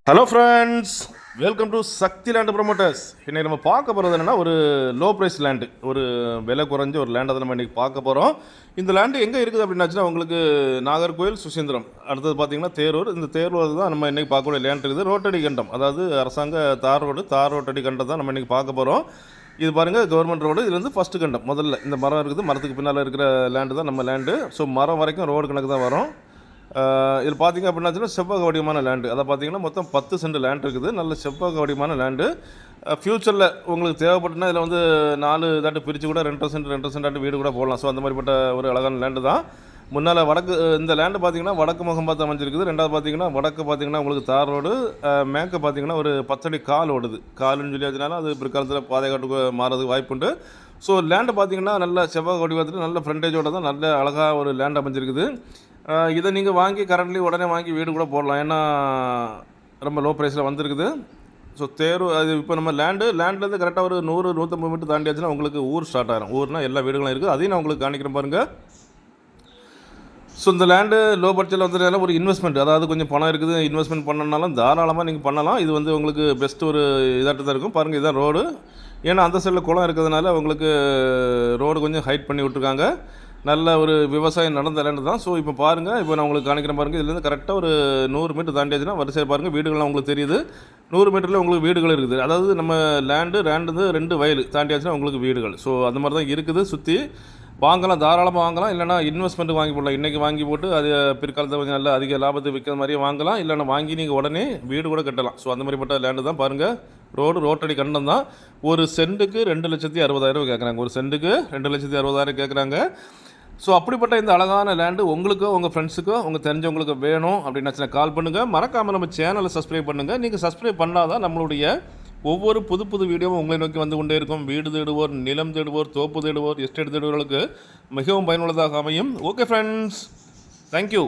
Hello friends, welcome to Sakthi land promoters. இன்றைக்கி நம்ம பார்க்க போகிறது என்னென்னா, ஒரு லோ ப்ரைஸ் லேண்டு, ஒரு விலை குறைஞ்ச ஒரு லேண்டை தான் நம்ம இன்றைக்கி பார்க்க போகிறோம். இந்த லேண்டு எங்கே இருக்குது அப்படின்னாச்சுன்னா, உங்களுக்கு நாகர்கோவில், சுசீந்திரம், அடுத்தது பார்த்திங்கன்னா தேரூர். இந்த தேரூர் தான் நம்ம இன்றைக்கி பார்க்கக்கூடிய லேண்ட் இருக்குது. ரோட்டடி கண்டம், அதாவது அரசாங்க தார் ரோட்டடி கண்டம் தான் நம்ம இன்றைக்கி பார்க்க போகிறோம். இது பாருங்கள், கவர்மெண்ட் ரோடு. இது வந்து ஃபஸ்ட்டு கண்டம். முதல்ல இந்த மரம் இருக்குது, மரத்துக்கு பின்னால் இருக்கிற லேண்டு தான் நம்ம லேண்டு. ஸோ மரம் வரைக்கும் ரோடு கணக்கு தான் வரும். இதில் பார்த்திங்க அப்படின்னா செவ்வக வடிவமான லேண்டு. அதை பார்த்திங்கன்னா மொத்தம் 10 சென்ட் லேண்ட் இருக்குது. நல்ல செவ்வக வடிவமான லேண்டு. ஃப்யூச்சரில் உங்களுக்கு தேவைப்பட்டுனா இதில் வந்து 4 தாட்டு பிரித்து கூட 2 சென்ட் வீடு கூட போடலாம். ஸோ அந்த மாதிரிப்பட்ட ஒரு அழகான லேண்டு தான். முன்னால் வடக்கு இந்த லேண்டு பார்த்திங்கன்னா வடக்கு முகம் பார்த்து அமைஞ்சிருக்குது. ரெண்டாவது பார்த்திங்கன்னா வடக்கு பார்த்திங்கன்னா உங்களுக்கு தார் ரோடு, மேற்கு பார்த்திங்கன்னா ஒரு 10 அடி கால் ஓடுது. காலுன்னு சொல்லியாச்சுனாலும் அது பிற்காலத்தில் பாதைகாட்டுக்கு மாறதுக்கு வாய்ப்புண்டு. ஸோ லேண்டு பார்த்திங்கன்னா நல்ல செவ்வக வடிவத்தில் நல்ல ஃப்ரண்டேஜோடு தான் நல்ல அழகாக ஒரு லேண்ட் அமைஞ்சிருக்குது. இதை நீங்கள் வாங்கி கரண்ட்லி உடனே வாங்கி வீடு கூட போடலாம். ஏன்னா ரொம்ப லோ ப்ரைஸில் வந்திருக்குது. ஸோ அது இப்போ நம்ம லேண்ட்லேருந்து கரெக்டாக ஒரு 100-150 மீட்டர் தாண்டியாச்சுன்னா உங்களுக்கு ஊர் ஸ்டார்ட் ஆகிடும். ஊர்னால் எல்லா வீடுகளும் இருக்குது. அதையும் நான் உங்களுக்கு காணிக்கிறேன் பாருங்கள். ஸோ இந்த லேண்டு லோ பட்ஜெட்டில் வந்ததுனால ஒரு இன்வெஸ்ட்மெண்ட், அதாவது கொஞ்சம் பணம் இருக்குது, இன்வெஸ்ட்மெண்ட் பண்ணனாலும் தாராளமாக நீங்கள் பண்ணலாம். இது வந்து உங்களுக்கு பெஸ்ட் ஒரு இதாட்டு தான் இருக்கும். பாருங்கள், இதுதான் ரோடு. ஏன்னா அந்த சைடில் குளம் இருக்கிறதுனால உங்களுக்கு ரோடு கொஞ்சம் ஹைட் பண்ணி விட்ருக்காங்க. நல்ல ஒரு விவசாயம் நடந்த லேண்டு தான். ஸோ இப்போ பாருங்கள், இப்போ நான் உங்களுக்கு காணிக்கிறேன் பாருங்கள். இதுலேருந்து கரெக்டாக ஒரு 100 மீட்டர் தாண்டியாச்சுன்னா வரிசையாக பாருங்கள் வீடுகள்லாம் உங்களுக்கு தெரியுது. 100 மீட்டரில் உங்களுக்கு வீடுகள் இருக்குது. அதாவது நம்ம லேண்டு 2 வயல் தாண்டியாச்சுன்னா உங்களுக்கு வீடுகள். ஸோ அந்த மாதிரி தான் இருக்குது. சுற்றி வாங்கலாம், தாராளமாக வாங்கலாம். இல்லைனா இன்வெஸ்ட்மெண்ட்டு வாங்கி போடலாம். இன்றைக்கி வாங்கி போட்டு அது பிற்காலத்தில் கொஞ்சம் நல்ல அதிக லாபத்தை விற்கிற மாதிரியே வாங்கலாம். இல்லைனா வாங்கி நீங்கள் உடனே வீடு கூட கட்டலாம். ஸோ அந்த மாதிரிப்பட்ட லேண்டு தான் பாருங்கள். ரோட்டடி கண்டம் தான். ஒரு சென்ட்டுக்கு 2,60,000 கேட்குறாங்க. ஒரு சென்ட்டுக்கு 2,60,000 கேட்குறாங்க. ஸோ அப்படிப்பட்ட இந்த அழகான லேண்டு உங்களுக்கோ உங்கள் ஃப்ரெண்ட்ஸுக்கோ உங்கள் தெரிஞ்சவங்களுக்கு வேணும் அப்படின்னாச்சுன்னா கால் பண்ணுங்கள். மறக்காமல் நம்ம சேனலை சப்ஸ்கிரைப் பண்ணுங்கள். நீங்கள் சப்ஸ்கிரைப் பண்ணால் தான் நம்மளுடைய ஒவ்வொரு புது வீடியோவும் உங்களை நோக்கி வந்து கொண்டே இருக்கும். வீடு தேடுவோர், நிலம் தேடுவோர், தோப்பு தேடுவோர், எஸ்டேட் தேடுவோர்களுக்கு மிகவும் பயனுள்ளதாக அமையும். Okay friends, thank you.